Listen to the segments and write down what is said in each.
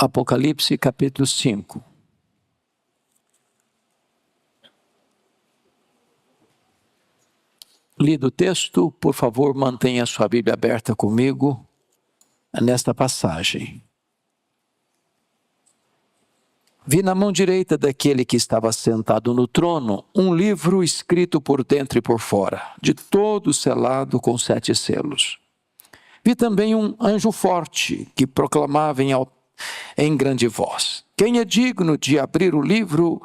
Apocalipse capítulo 5. Lido o texto, por favor, mantenha a sua Bíblia aberta comigo nesta passagem. Vi na mão direita daquele que estava sentado no trono um livro escrito por dentro e por fora, de todo selado com 7 selos. Vi também um anjo forte que proclamava em grande voz: quem é digno de abrir o livro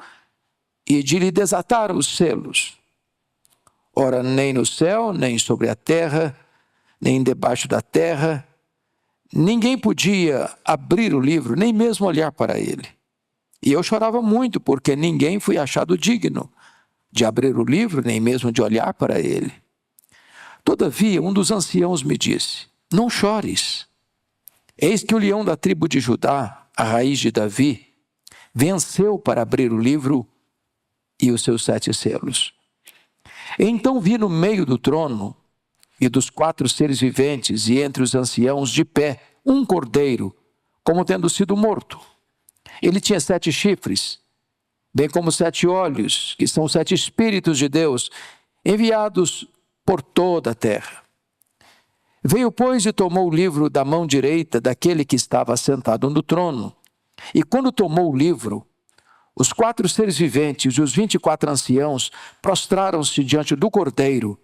e de lhe desatar os selos? Ora, nem no céu, nem sobre a terra, nem debaixo da terra, ninguém podia abrir o livro, nem mesmo olhar para ele. E eu chorava muito, porque ninguém foi achado digno de abrir o livro, nem mesmo de olhar para ele. Todavia, um dos anciãos me disse: não chores. Eis que o leão da tribo de Judá, a raiz de Davi, venceu para abrir o livro e os seus 7 selos. Então vi no meio do trono e dos 4 seres viventes e entre os anciãos de pé um cordeiro, como tendo sido morto. Ele tinha 7 chifres, bem como 7 olhos, que são 7 espíritos de Deus, enviados por toda a terra. Veio, pois, e tomou o livro da mão direita daquele que estava sentado no trono. E quando tomou o livro, os 4 seres viventes e os 24 anciãos prostraram-se diante do cordeiro,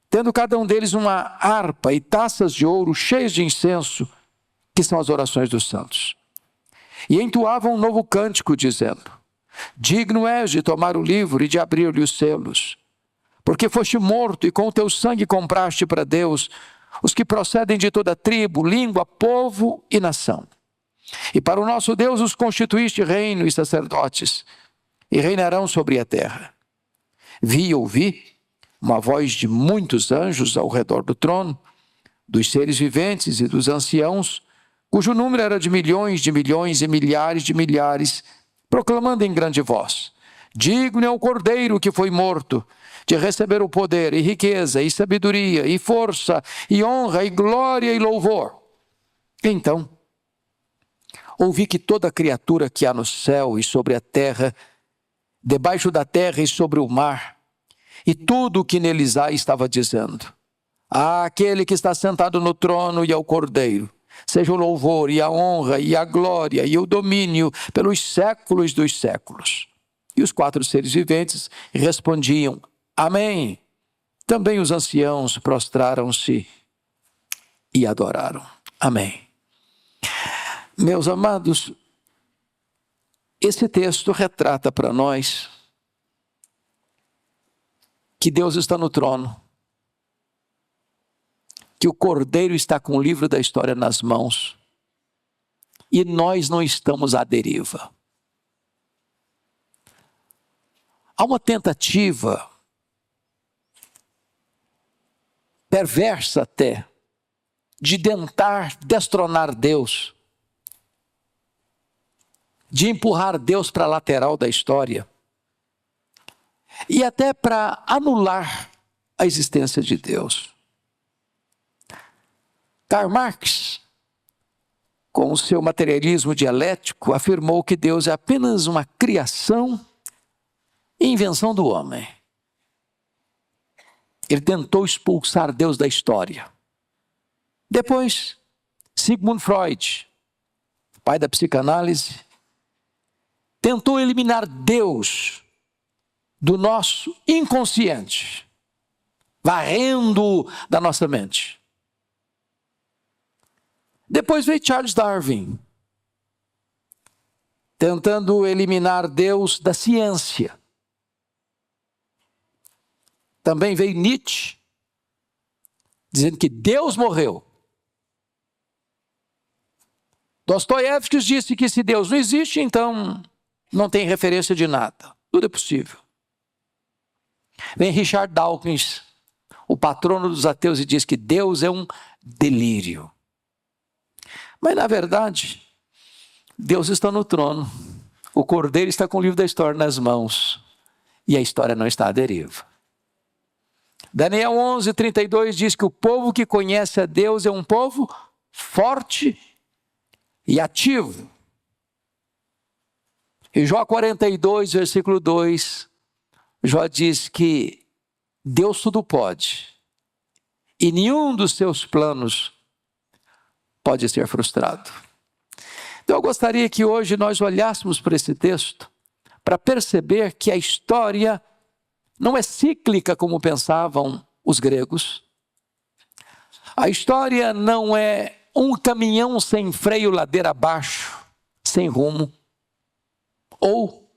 tendo cada um deles uma harpa e taças de ouro cheias de incenso, que são as orações dos santos. E entoavam um novo cântico, dizendo: digno és de tomar o livro e de abrir-lhe os selos, porque foste morto e com o teu sangue compraste para Deus os que procedem de toda tribo, língua, povo e nação. E para o nosso Deus os constituíste reino e sacerdotes, e reinarão sobre a terra. Vi e ouvi uma voz de muitos anjos ao redor do trono, dos seres viventes e dos anciãos, cujo número era de milhões e milhares de milhares, proclamando em grande voz: digno é o cordeiro que foi morto, de receber o poder e riqueza e sabedoria e força e honra e glória e louvor. Então ouvi que toda criatura que há no céu e sobre a terra, debaixo da terra e sobre o mar, e tudo o que neles há, estava dizendo: àquele que está sentado no trono e ao cordeiro, seja o louvor e a honra e a glória e o domínio pelos séculos dos séculos. E os 4 seres viventes respondiam: amém. Também os anciãos prostraram-se e adoraram. Amém. Meus amados, esse texto retrata para nós que Deus está no trono, que o Cordeiro está com o livro da história nas mãos e nós não estamos à deriva. Há uma tentativa perversa até de tentar destronar Deus, de empurrar Deus para a lateral da história e até para anular a existência de Deus. Karl Marx, com o seu materialismo dialético, afirmou que Deus é apenas uma criação e invenção do homem. Ele tentou expulsar Deus da história. Depois, Sigmund Freud, pai da psicanálise, tentou eliminar Deus do nosso inconsciente, varrendo da nossa mente. Depois veio Charles Darwin, tentando eliminar Deus da ciência. Também veio Nietzsche, dizendo que Deus morreu. Dostoiévski disse que se Deus não existe, então não tem referência de nada. Tudo é possível. Vem Richard Dawkins, o patrono dos ateus, e diz que Deus é um delírio. Mas, na verdade, Deus está no trono. O Cordeiro está com o livro da história nas mãos. E a história não está à deriva. Daniel 11:32 diz que o povo que conhece a Deus é um povo forte e ativo. Em Jó 42, versículo 2, Jó diz que Deus tudo pode e nenhum dos seus planos pode ser frustrado. Então eu gostaria que hoje nós olhássemos para esse texto para perceber que a história não é cíclica como pensavam os gregos. A história não é um caminhão sem freio ladeira abaixo, sem rumo, ou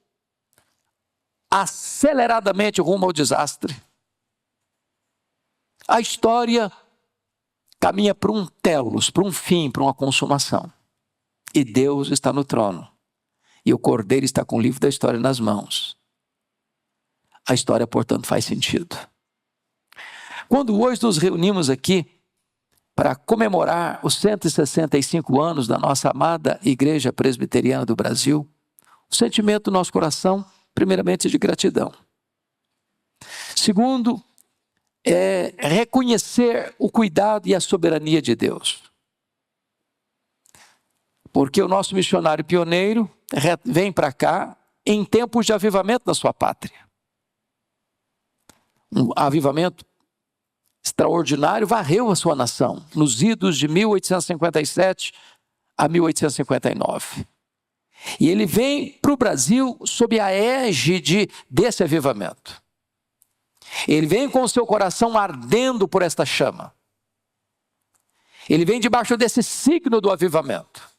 aceleradamente rumo ao desastre. A história caminha para um telos, para um fim, para uma consumação. E Deus está no trono. E o Cordeiro está com o livro da história nas mãos. A história, portanto, faz sentido. Quando hoje nos reunimos aqui para comemorar os 165 anos da nossa amada Igreja Presbiteriana do Brasil, o sentimento do nosso coração, primeiramente, é de gratidão. Segundo, é reconhecer o cuidado e a soberania de Deus. Porque o nosso missionário pioneiro vem para cá em tempos de avivamento da sua pátria. Um avivamento extraordinário varreu a sua nação nos idos de 1857 a 1859. E ele vem para o Brasil sob a égide desse avivamento. Ele vem com o seu coração ardendo por esta chama. Ele vem debaixo desse signo do avivamento.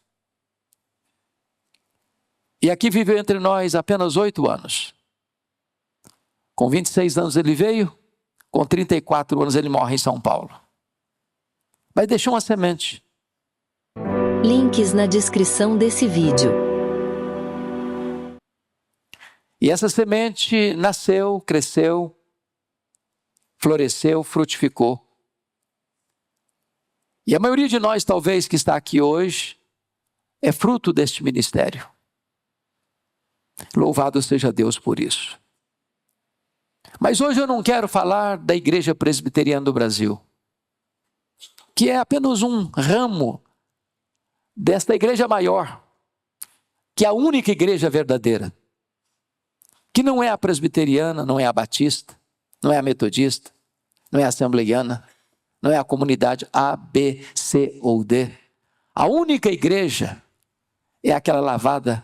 E aqui viveu entre nós apenas 8 anos. Com 26 anos ele veio, com 34 anos ele morre em São Paulo. Mas deixou uma semente. Links na descrição desse vídeo. E essa semente nasceu, cresceu, floresceu, frutificou. E a maioria de nós, talvez, que está aqui hoje, é fruto deste ministério. Louvado seja Deus por isso. Mas hoje eu não quero falar da Igreja Presbiteriana do Brasil, que é apenas um ramo desta igreja maior, que é a única igreja verdadeira, que não é a presbiteriana, não é a batista, não é a metodista, não é a assembleiana, não é a comunidade A, B, C ou D. A única igreja é aquela lavada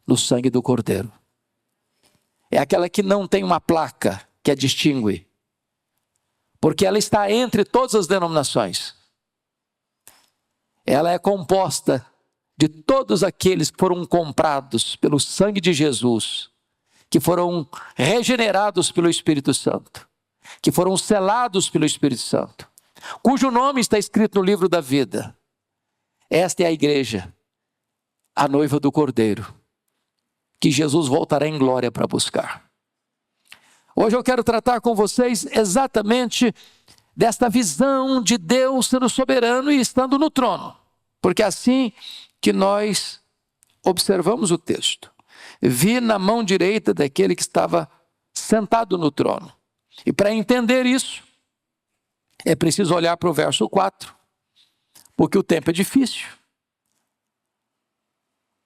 no sangue do Cordeiro. É aquela que não tem uma placa que a distingue, porque ela está entre todas as denominações. Ela é composta de todos aqueles que foram comprados pelo sangue de Jesus, que foram regenerados pelo Espírito Santo, que foram selados pelo Espírito Santo, cujo nome está escrito no livro da vida. Esta é a igreja, a noiva do Cordeiro, que Jesus voltará em glória para buscar. Hoje eu quero tratar com vocês exatamente desta visão de Deus sendo soberano e estando no trono, porque é assim que nós observamos o texto. Vi na mão direita daquele que estava sentado no trono. E para entender isso, é preciso olhar para o verso 4, porque o tempo é difícil.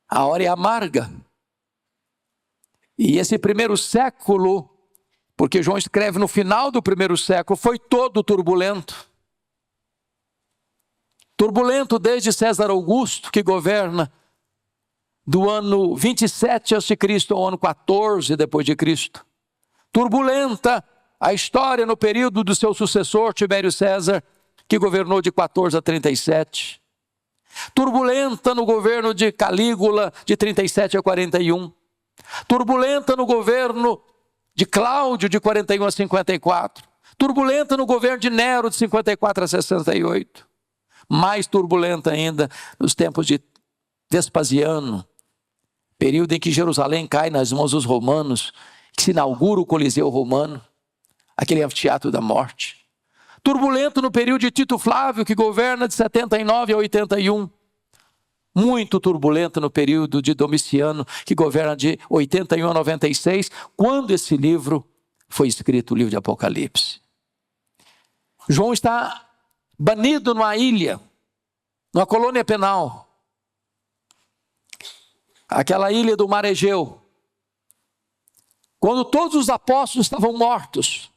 A hora é amarga. E esse primeiro século, porque João escreve no final do primeiro século, foi todo turbulento. Turbulento desde César Augusto, que governa do ano 27 a.C. ao ano 14 depois de Cristo. Turbulenta a história no período do seu sucessor, Tibério César, que governou de 14 a 37. Turbulenta no governo de Calígula, de 37 a 41. Turbulenta no governo de Cláudio, de 41 a 54. Turbulenta no governo de Nero, de 54 a 68. Mais turbulenta ainda nos tempos de Vespasiano, período em que Jerusalém cai nas mãos dos romanos, que se inaugura o Coliseu Romano, aquele anfiteatro da morte. Turbulento no período de Tito Flávio, que governa de 79 a 81. Muito turbulento no período de Domiciano, que governa de 81 a 96, quando esse livro foi escrito, o livro de Apocalipse. João está banido numa ilha, numa colônia penal. aquela ilha do Mar Egeu, quando todos os apóstolos estavam mortos,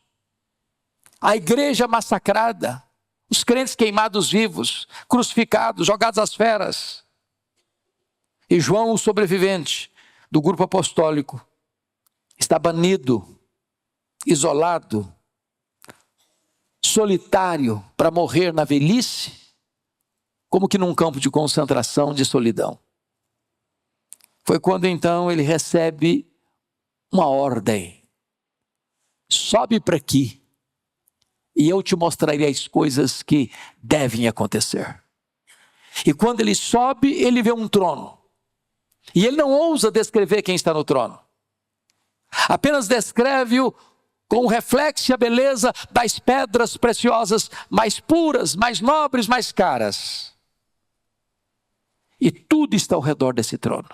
a igreja massacrada, os crentes queimados vivos, crucificados, jogados às feras. E João, o sobrevivente do grupo apostólico, está banido, isolado, solitário para morrer na velhice, como que num campo de concentração, de solidão. Foi quando então ele recebe uma ordem: sobe para aqui e eu te mostrarei as coisas que devem acontecer. E quando ele sobe, ele vê um trono. E ele não ousa descrever quem está no trono. Apenas descreve-o com o reflexo e a beleza das pedras preciosas mais puras, mais nobres, mais caras. E tudo está ao redor desse trono.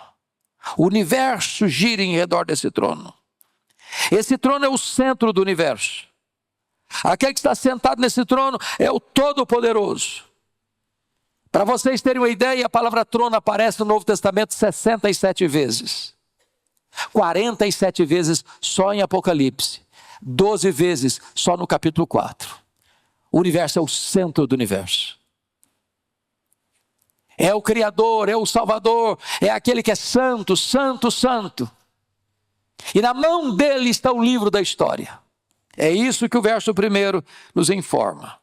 O universo gira em redor desse trono. Esse trono é o centro do universo. Aquele que está sentado nesse trono é o Todo-Poderoso. Para vocês terem uma ideia, a palavra trono aparece no Novo Testamento 67 vezes. 47 vezes só em Apocalipse. 12 vezes só no capítulo 4. O universo é o centro do universo. É o Criador, é o Salvador, é aquele que é santo, santo, santo. E na mão dele está o livro da história. É isso que o verso 1 nos informa.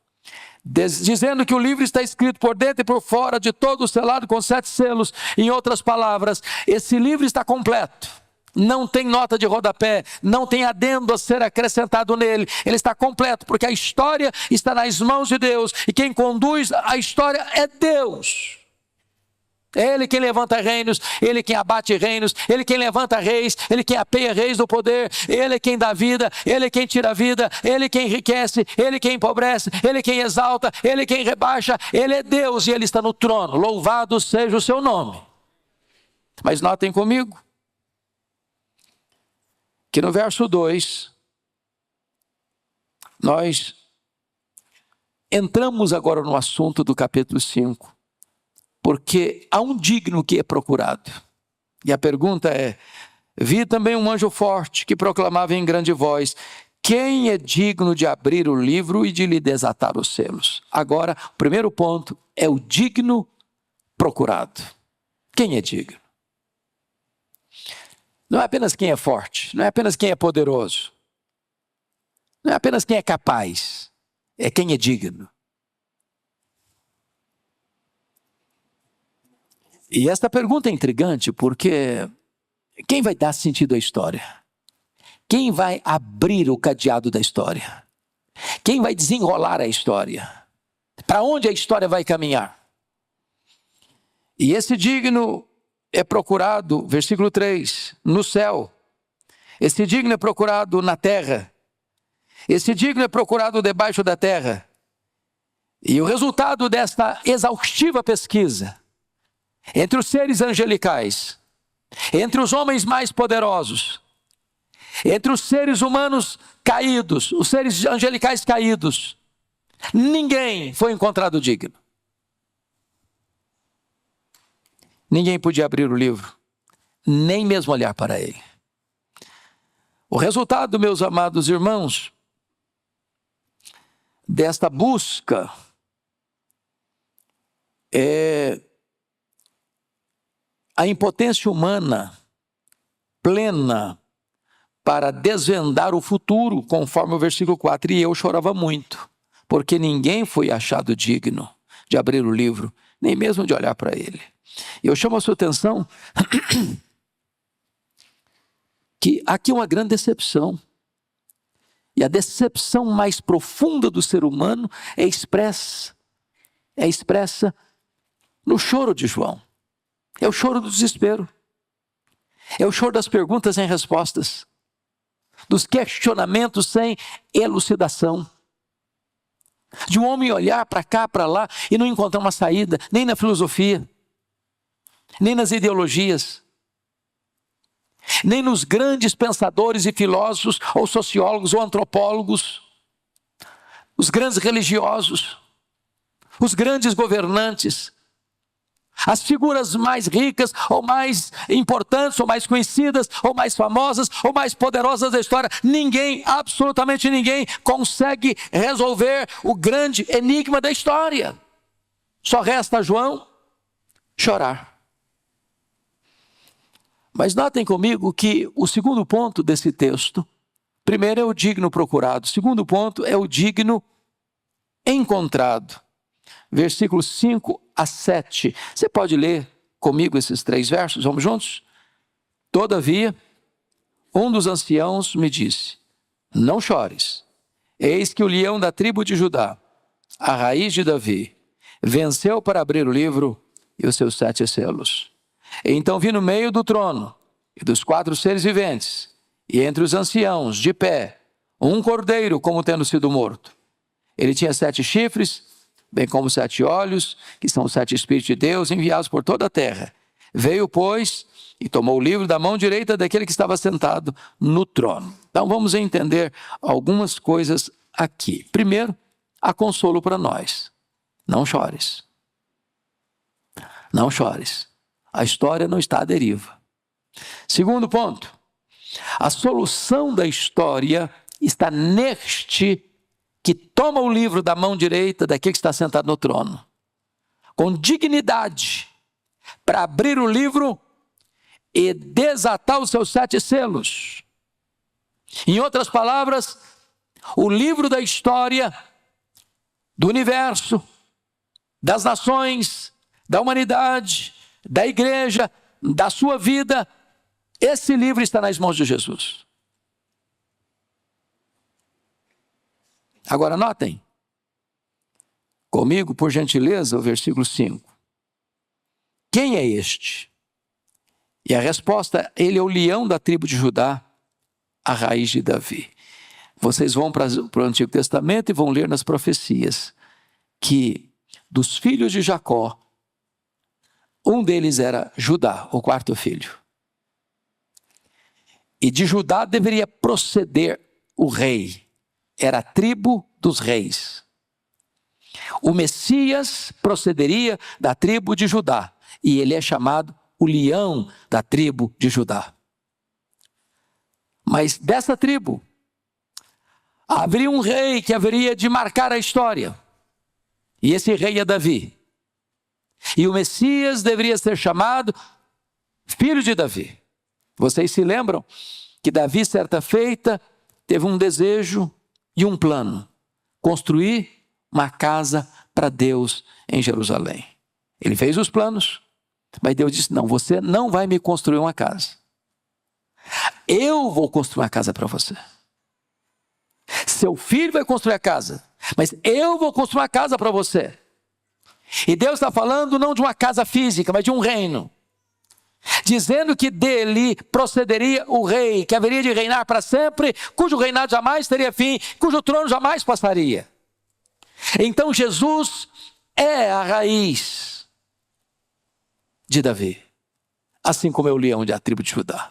Dizendo que o livro está escrito por dentro e por fora, de todo selado com 7 selos. Em outras palavras, esse livro está completo. Não tem nota de rodapé, não tem adendo a ser acrescentado nele. Ele está completo, porque a história está nas mãos de Deus. E quem conduz a história é Deus. Ele quem levanta reinos, Ele quem abate reinos, Ele quem levanta reis, Ele quem apeia reis do poder, Ele quem dá vida, Ele quem tira a vida, Ele quem enriquece, Ele quem empobrece, Ele quem exalta, Ele quem rebaixa. Ele é Deus e Ele está no trono. Louvado seja o seu nome. Mas notem comigo que no verso 2, nós entramos agora no assunto do capítulo 5. Porque há um digno que é procurado. E a pergunta é: vi também um anjo forte que proclamava em grande voz: quem é digno de abrir o livro e de lhe desatar os selos? Agora, o primeiro ponto é o digno procurado. Quem é digno? Não é apenas quem é forte, não é apenas quem é poderoso, não é apenas quem é capaz, é quem é digno. E esta pergunta é intrigante porque quem vai dar sentido à história? Quem vai abrir o cadeado da história? Quem vai desenrolar a história? Para onde a história vai caminhar? E esse digno é procurado, versículo 3, no céu. Esse digno é procurado na terra. Esse digno é procurado debaixo da terra. E o resultado desta exaustiva pesquisa entre os seres angelicais, entre os homens mais poderosos, entre os seres humanos caídos, os seres angelicais caídos, ninguém foi encontrado digno. Ninguém podia abrir o livro, nem mesmo olhar para ele. O resultado, meus amados irmãos, desta busca é a impotência humana plena para desvendar o futuro, conforme o versículo 4. E eu chorava muito, porque ninguém foi achado digno de abrir o livro, nem mesmo de olhar para ele. E eu chamo a sua atenção que aqui é uma grande decepção. E a decepção mais profunda do ser humano é expressa no choro de João. É o choro do desespero. É o choro das perguntas sem respostas. Dos questionamentos sem elucidação. De um homem olhar para cá, para lá e não encontrar uma saída, nem na filosofia, nem nas ideologias, nem nos grandes pensadores e filósofos, ou sociólogos, ou antropólogos, os grandes religiosos, os grandes governantes, As figuras mais ricas, ou mais importantes, ou mais conhecidas, ou mais famosas, ou mais poderosas da história, ninguém, absolutamente ninguém, consegue resolver o grande enigma da história. Só resta a João chorar. Mas notem comigo que o segundo ponto desse texto, primeiro é o digno procurado, o segundo ponto é o digno encontrado. Versículos 5 a 7. Você pode ler comigo esses 3 versos? Vamos juntos? Todavia, um dos anciãos me disse: não chores. Eis que o leão da tribo de Judá, a raiz de Davi, venceu para abrir o livro e os seus 7 selos. Então vi no meio do trono e dos 4 seres viventes, e entre os anciãos, de pé, um cordeiro como tendo sido morto. Ele tinha 7 chifres, bem como 7 olhos, que são os 7 Espíritos de Deus enviados por toda a terra. Veio, pois, e tomou o livro da mão direita daquele que estava sentado no trono. Então vamos entender algumas coisas aqui. Primeiro, há consolo para nós. Não chores. Não chores. A história não está à deriva. Segundo ponto, a solução da história está neste que toma o livro da mão direita daquele que está sentado no trono, com dignidade, para abrir o livro e desatar os seus 7 selos. Em outras palavras, o livro da história, do universo, das nações, da humanidade, da igreja, da sua vida, esse livro está nas mãos de Jesus. Agora notem comigo, por gentileza, o versículo 5. Quem é este? E a resposta, ele é o leão da tribo de Judá, a raiz de Davi. Vocês vão para o Antigo Testamento e vão ler nas profecias que dos filhos de Jacó, um deles era Judá, o 4º filho. E de Judá deveria proceder o rei. Era a tribo dos reis. O Messias procederia da tribo de Judá, e ele é chamado o leão da tribo de Judá. Mas dessa tribo, haveria um rei que haveria de marcar a história, e esse rei é Davi. E o Messias deveria ser chamado filho de Davi. Vocês se lembram que Davi, certa feita, teve um desejo e um plano: construir uma casa para Deus em Jerusalém. Ele fez os planos, mas Deus disse: não, você não vai me construir uma casa. Eu vou construir uma casa para você. Seu filho vai construir a casa, mas eu vou construir uma casa para você. E Deus está falando não de uma casa física, mas de um reino. Dizendo que dele procederia o rei, que haveria de reinar para sempre, cujo reinado jamais teria fim, cujo trono jamais passaria. Então Jesus é a raiz de Davi, assim como é o leão da tribo de Judá.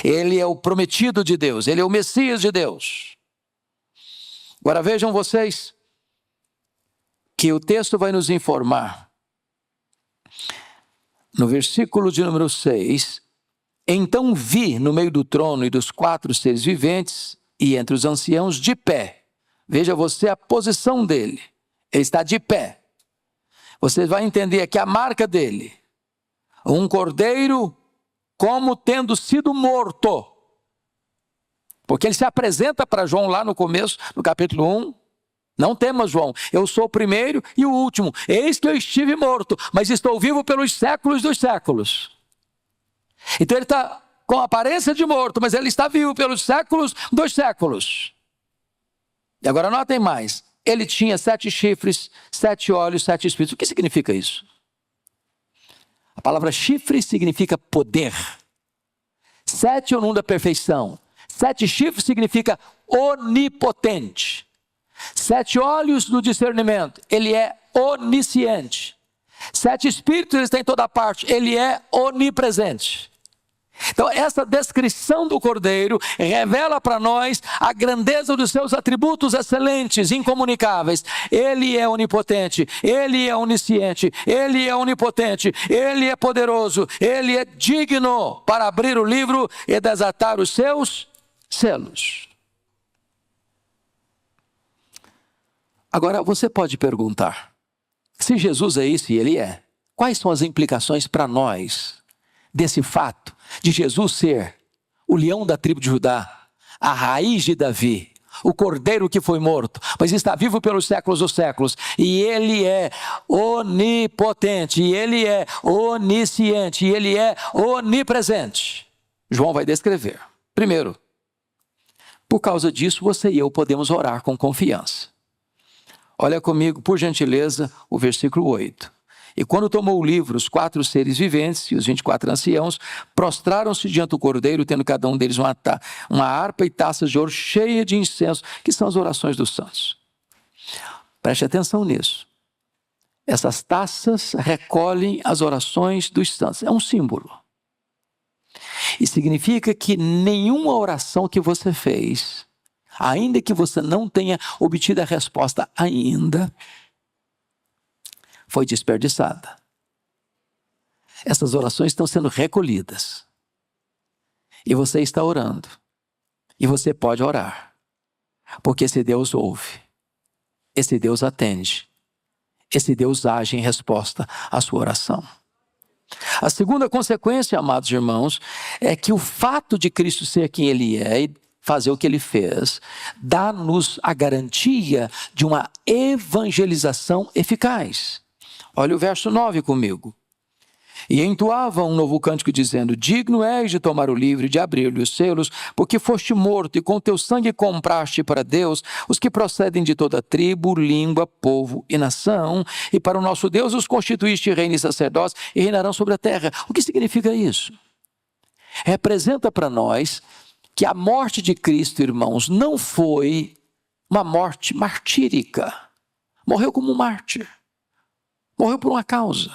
Ele é o prometido de Deus, ele é o Messias de Deus. Agora vejam vocês que o texto vai nos informar, no versículo de número 6, então vi no meio do trono e dos 4 seres viventes e entre os anciãos de pé. Veja você a posição dele. Ele está de pé. Você vai entender aqui a marca dele. Um cordeiro como tendo sido morto. Porque ele se apresenta para João lá no começo, no capítulo 1. Não temas, João, eu sou o primeiro e o último. Eis que eu estive morto, mas estou vivo pelos séculos dos séculos. Então ele está com a aparência de morto, mas ele está vivo pelos séculos dos séculos. E agora notem mais. Ele tinha 7 chifres, 7 olhos, 7 espíritos. O que significa isso? A palavra chifre significa poder. 7 é o número da perfeição. 7 chifres significa onipotente. 7 olhos do discernimento, ele é onisciente. 7 espíritos, ele está em toda parte, ele é onipresente. Então, essa descrição do Cordeiro revela para nós a grandeza dos seus atributos excelentes, incomunicáveis. Ele é onipotente, ele é onisciente, ele é onipotente, ele é poderoso, ele é digno para abrir o livro e desatar os seus selos. Agora, você pode perguntar, se Jesus é isso e ele é, quais são as implicações para nós desse fato de Jesus ser o leão da tribo de Judá, a raiz de Davi, o cordeiro que foi morto, mas está vivo pelos séculos dos séculos, e ele é onipotente, e ele é onisciente, e ele é onipresente. João vai descrever. Primeiro, por causa disso, você e eu podemos orar com confiança. Olha comigo, por gentileza, o versículo 8. E quando tomou o livro, os 4 seres viventes e os 24 anciãos prostraram-se diante do Cordeiro, tendo cada um deles uma harpa e taças de ouro cheia de incenso, que são as orações dos santos. Preste atenção nisso. Essas taças recolhem as orações dos santos. É um símbolo. E significa que nenhuma oração que você fez, ainda que você não tenha obtido a resposta ainda, foi desperdiçada. Essas orações estão sendo recolhidas. E você está orando. E você pode orar. Porque esse Deus ouve. Esse Deus atende. Esse Deus age em resposta à sua oração. A segunda consequência, amados irmãos, é que o fato de Cristo ser quem Ele é e fazer o que Ele fez, dá-nos a garantia de uma evangelização eficaz. Olha o verso 9 comigo. E entoava um novo cântico dizendo: digno és de tomar o livro e de abrir-lhe os selos, porque foste morto e com teu sangue compraste para Deus os que procedem de toda tribo, língua, povo e nação, e para o nosso Deus os constituíste reino e sacerdotes e reinarão sobre a terra. O que significa isso? Representa para nós que a morte de Cristo, irmãos, não foi uma morte martírica. Morreu como um mártir. Morreu por uma causa.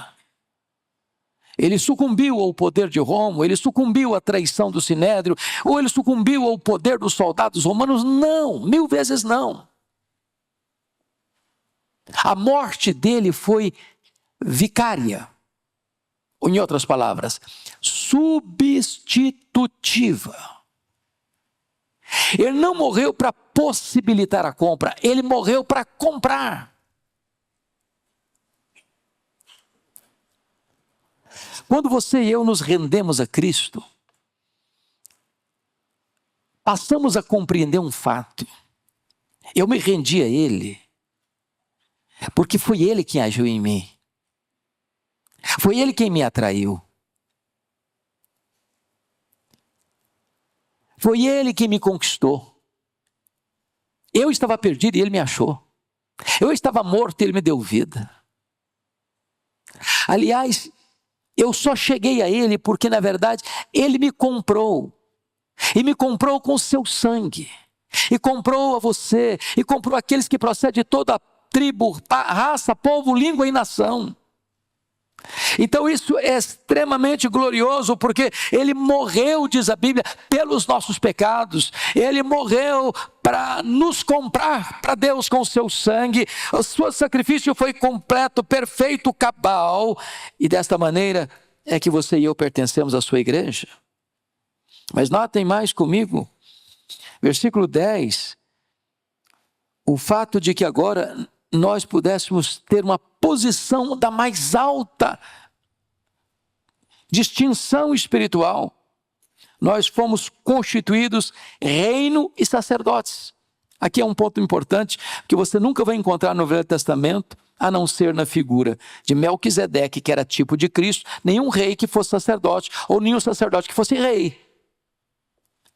Ele sucumbiu ao poder de Roma, ele sucumbiu à traição do Sinédrio, ou ele sucumbiu ao poder dos soldados romanos? Não, 1000 vezes não. A morte dele foi vicária. Ou, em outras palavras, substitutiva. Ele não morreu para possibilitar a compra, ele morreu para comprar. Quando você e eu nos rendemos a Cristo, passamos a compreender um fato. Eu me rendi a Ele, porque foi Ele quem agiu em mim. Foi Ele quem me atraiu. Foi Ele quem me conquistou. Eu estava perdido e Ele me achou. Eu estava morto e Ele me deu vida. Aliás, eu só cheguei a Ele porque, na verdade, Ele me comprou. E me comprou com o seu sangue. E comprou a você. E comprou aqueles que procedem de toda tribo, raça, povo, língua e nação. Então isso é extremamente glorioso, porque Ele morreu, diz a Bíblia, pelos nossos pecados. Ele morreu para nos comprar para Deus com o seu sangue. O seu sacrifício foi completo, perfeito, cabal. E desta maneira é que você e eu pertencemos à sua igreja. Mas notem mais comigo, versículo 10, o fato de que agora nós pudéssemos ter uma posição da mais alta distinção espiritual. Nós fomos constituídos reino e sacerdotes. Aqui é um ponto importante, que você nunca vai encontrar no Velho Testamento, a não ser na figura de Melquisedeque, que era tipo de Cristo, nenhum rei que fosse sacerdote, ou nenhum sacerdote que fosse rei.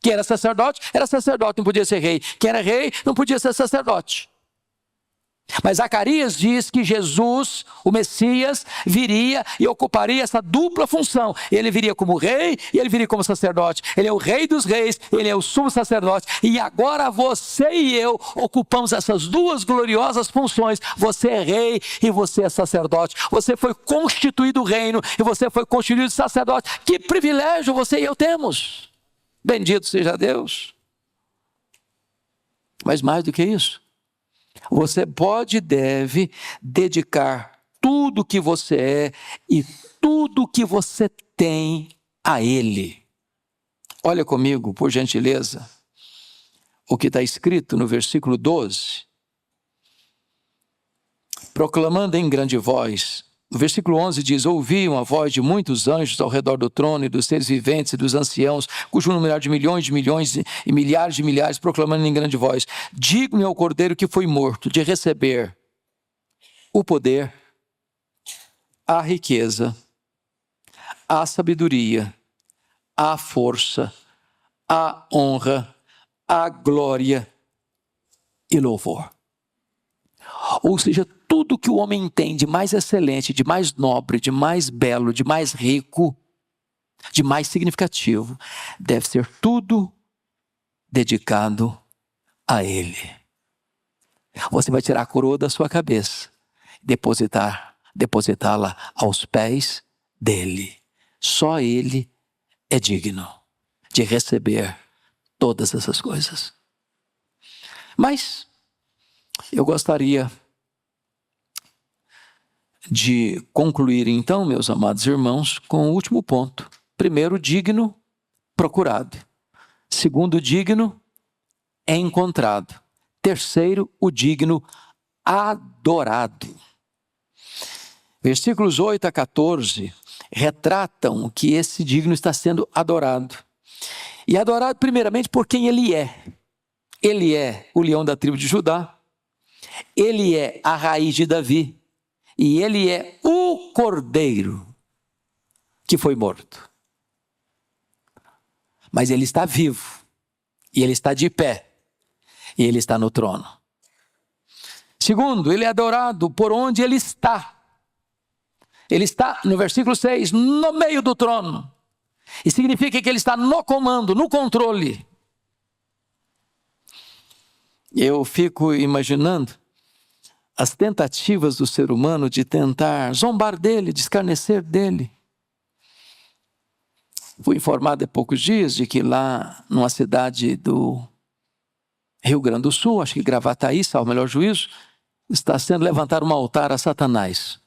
Quem era sacerdote, não podia ser rei. Quem era rei, não podia ser sacerdote. Mas Zacarias diz que Jesus, o Messias, viria e ocuparia essa dupla função. Ele viria como rei e ele viria como sacerdote. Ele é o rei dos reis, ele é o sumo sacerdote. E agora você e eu ocupamos essas duas gloriosas funções. Você é rei e você é sacerdote. Você foi constituído reino e você foi constituído sacerdote. Que privilégio você e eu temos. Bendito seja Deus. Mas mais do que isso, você pode e deve dedicar tudo que você é e tudo que você tem a Ele. Olha comigo, por gentileza, o que está escrito no versículo 12. Proclamando em grande voz. No versículo 11 diz: ouviam a voz de muitos anjos ao redor do trono e dos seres viventes e dos anciãos, cujo número era de milhões e milhares de milhares, proclamando em grande voz: digo-me ao Cordeiro que foi morto, de receber o poder, a riqueza, a sabedoria, a força, a honra, a glória e louvor. Ou seja, tudo que o homem tem de mais excelente, de mais nobre, de mais belo, de mais rico, de mais significativo, deve ser tudo dedicado a Ele. Você vai tirar a coroa da sua cabeça, depositá-la aos pés dele. Só Ele é digno de receber todas essas coisas. Mas eu gostaria de concluir então, meus amados irmãos, com o último ponto. Primeiro, digno, procurado. Segundo, digno, encontrado. Terceiro, o digno, adorado. Versículos 8 a 14 retratam que esse digno está sendo adorado. E adorado primeiramente por quem ele é. Ele é o leão da tribo de Judá. Ele é a raiz de Davi. E ele é o Cordeiro que foi morto. Mas ele está vivo. E ele está de pé. E ele está no trono. Segundo, ele é adorado por onde ele está. Ele está, no versículo 6, no meio do trono. E significa que ele está no comando, no controle. Eu fico imaginando as tentativas do ser humano de tentar zombar dele, de escarnecer dele. Fui informado há poucos dias de que lá numa cidade do Rio Grande do Sul, acho que Gravataí, ao melhor juízo, está sendo levantado um altar a Satanás.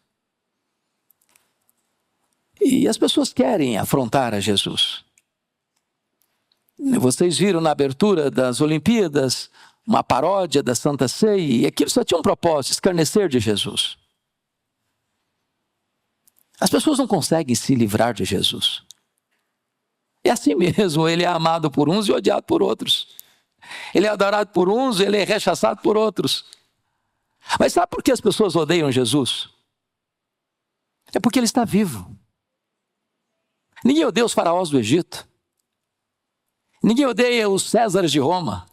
E as pessoas querem afrontar a Jesus. Vocês viram na abertura das Olimpíadas uma paródia da Santa Ceia, e aquilo só tinha um propósito: escarnecer de Jesus. As pessoas não conseguem se livrar de Jesus. É assim mesmo, ele é amado por uns e odiado por outros. Ele é adorado por uns, ele é rechaçado por outros. Mas sabe por que as pessoas odeiam Jesus? É porque ele está vivo. Ninguém odeia os faraós do Egito. Ninguém odeia os Césares de Roma.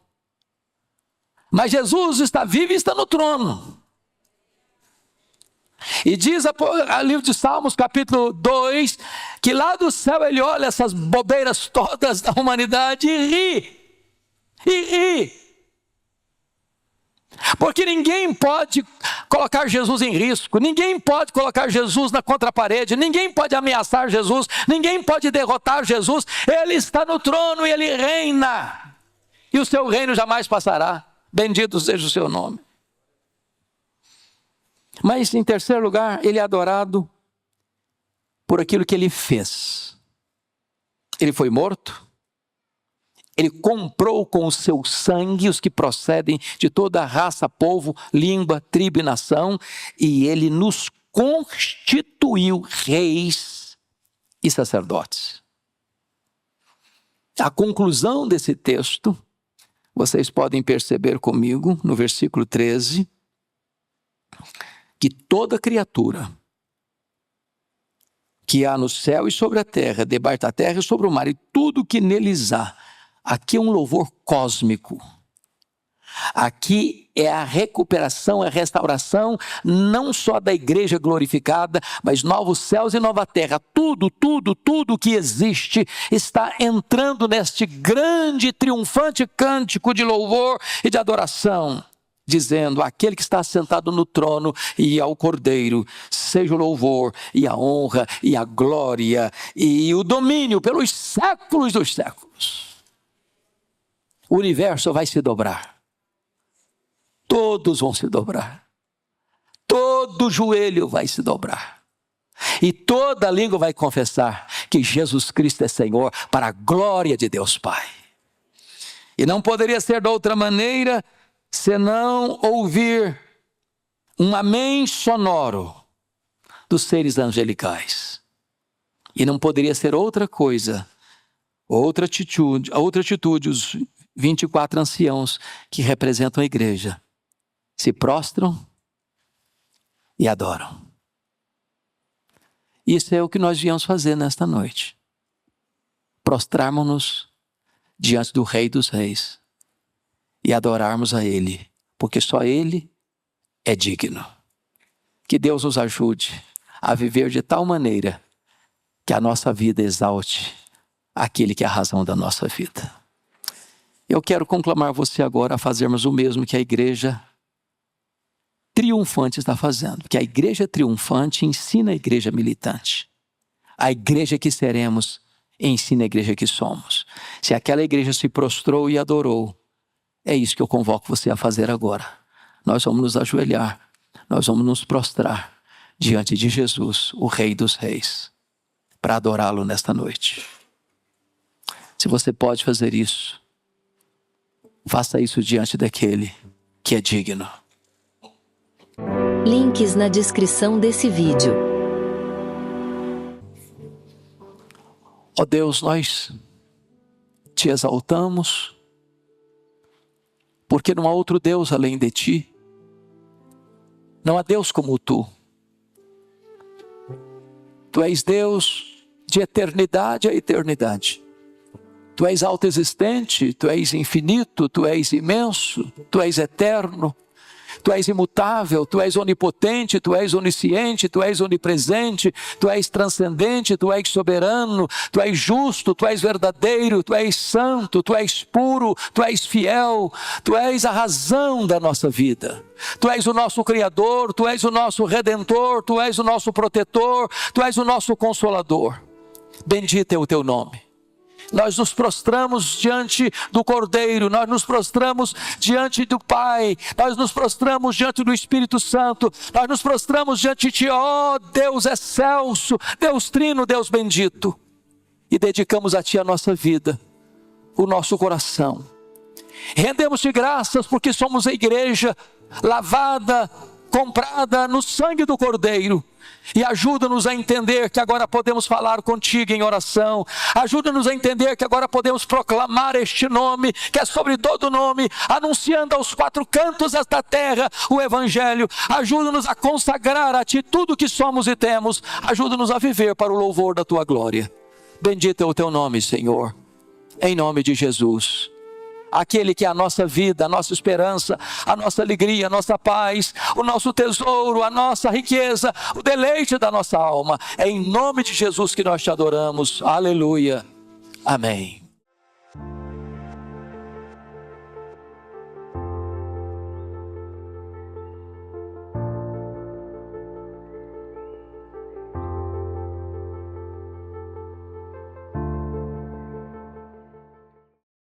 Mas Jesus está vivo e está no trono. E diz o livro de Salmos, capítulo 2, que lá do céu ele olha essas bobeiras todas da humanidade e ri. E ri. Porque ninguém pode colocar Jesus em risco, ninguém pode colocar Jesus na contraparede, ninguém pode ameaçar Jesus, ninguém pode derrotar Jesus. Ele está no trono e ele reina. E o seu reino jamais passará. Bendito seja o seu nome. Mas em terceiro lugar, ele é adorado por aquilo que ele fez. Ele foi morto. Ele comprou com o seu sangue os que procedem de toda a raça, povo, língua, tribo e nação. E ele nos constituiu reis e sacerdotes. A conclusão desse texto, vocês podem perceber comigo no versículo 13, que toda criatura que há no céu e sobre a terra, debaixo da terra e sobre o mar, e tudo que neles há, aqui é um louvor cósmico. Aqui é a recuperação, é a restauração, não só da igreja glorificada, mas novos céus e nova terra. Tudo que existe está entrando neste grande, triunfante cântico de louvor e de adoração, dizendo: aquele que está sentado no trono e ao Cordeiro, seja o louvor e a honra e a glória e o domínio pelos séculos dos séculos. O universo vai se dobrar. Todos vão se dobrar. Todo joelho vai se dobrar. E toda língua vai confessar que Jesus Cristo é Senhor, para a glória de Deus Pai. E não poderia ser de outra maneira senão ouvir um amém sonoro dos seres angelicais. E não poderia ser outra coisa, outra atitude, os 24 anciãos que representam a igreja se prostram e adoram. Isso é o que nós viemos fazer nesta noite. Prostrarmos-nos diante do Rei dos Reis e adorarmos a Ele, porque só Ele é digno. Que Deus nos ajude a viver de tal maneira que a nossa vida exalte aquele que é a razão da nossa vida. Eu quero conclamar você agora a fazermos o mesmo que a igreja triunfante está fazendo, porque a igreja triunfante ensina a igreja militante. A igreja que seremos ensina a igreja que somos. Se aquela igreja se prostrou e adorou, é isso que eu convoco você a fazer agora. Nós vamos nos ajoelhar, nós vamos nos prostrar diante de Jesus, o Rei dos Reis, para adorá-lo nesta noite. Se você pode fazer isso, faça isso diante daquele que é digno. Links na descrição desse vídeo. Ó Deus, nós te exaltamos, porque não há outro Deus além de ti. Não há Deus como tu. Tu és Deus de eternidade a eternidade. Tu és autoexistente, tu és infinito, tu és imenso, tu és eterno. Tu és imutável, tu és onipotente, tu és onisciente, tu és onipresente, tu és transcendente, tu és soberano, tu és justo, tu és verdadeiro, tu és santo, tu és puro, tu és fiel, tu és a razão da nossa vida. Tu és o nosso Criador, tu és o nosso Redentor, tu és o nosso protetor, tu és o nosso Consolador. Bendito é o teu nome. Nós nos prostramos diante do Cordeiro, nós nos prostramos diante do Pai, nós nos prostramos diante do Espírito Santo, nós nos prostramos diante de Ti, ó Deus excelso, Deus trino, Deus bendito, e dedicamos a Ti a nossa vida, o nosso coração. Rendemos-te graças porque somos a igreja lavada, comprada no sangue do Cordeiro. E ajuda-nos a entender que agora podemos falar contigo em oração. Ajuda-nos a entender que agora podemos proclamar este nome, que é sobre todo nome, anunciando aos quatro cantos desta terra o Evangelho. Ajuda-nos a consagrar a Ti tudo o que somos e temos. Ajuda-nos a viver para o louvor da Tua glória. Bendito é o Teu nome, Senhor. Em nome de Jesus. Aquele que é a nossa vida, a nossa esperança, a nossa alegria, a nossa paz, o nosso tesouro, a nossa riqueza, o deleite da nossa alma. É em nome de Jesus que nós te adoramos. Aleluia. Amém.